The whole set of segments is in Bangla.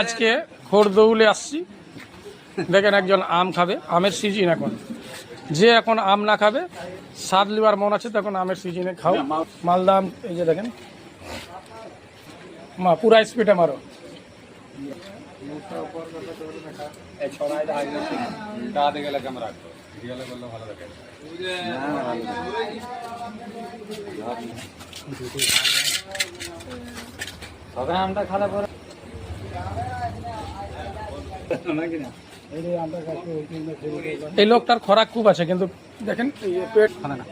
আজকে খোরদৌলে আসছি, দেখেন একজন আম খাবে, আমের সিজন এখন। যে এখন আম না খাবে, স্বাদ লিবার মন আছে তখন আমের সিজনে খাও। মালদা আম এই যে দেখেন, মা পুরা স্পিডে মারো। আমটা খাওয়া পরে এই লোকটার খোরাক খুব আছে, কিন্তু দেখেন পেট খানা না।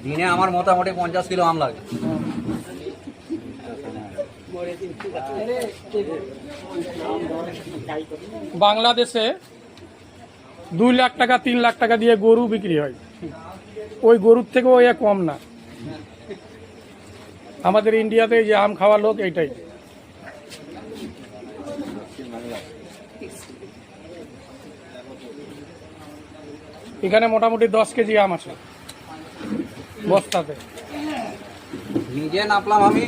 দিনে আমার মোটামুটি 50 কিলো আম লাগে। বাংলাদেশে 2 লাখ টাকা 3 লাখ টাকা দিয়ে গরু বিক্রি হয়, ওই গরুর থেকেও এ কম না। আমাদের ইন্ডিয়াতে যে আম খাওয়া লোক এইটাই। এখানে মোটামুটি 10 কেজি আম আছে বস্তাতে। নিজে নাপলাম আমি।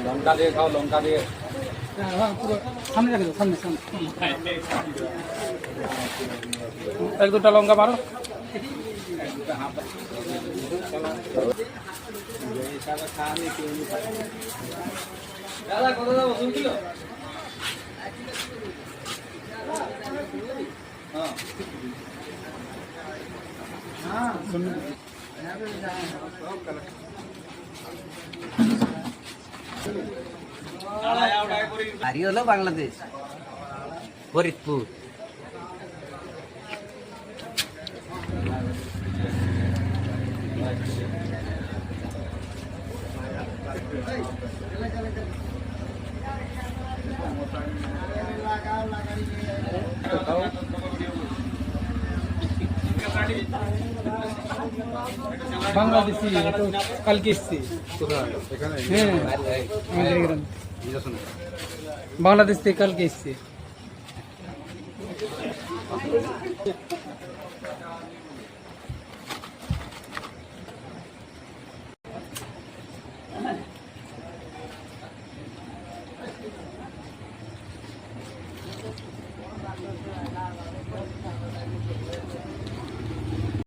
লঙ্কা দিয়ে খাও, লঙ্কা দিয়ে। সামনে রেখে দাও, সামনে সামনে। 1-2টা লঙ্কা মারো। বাড়ি হলো বাংলাদেশ, ফরিদপুর। বাংলাদেশি কালকে এসছি, বাংলাদেশ থেকে কালকে এসছি।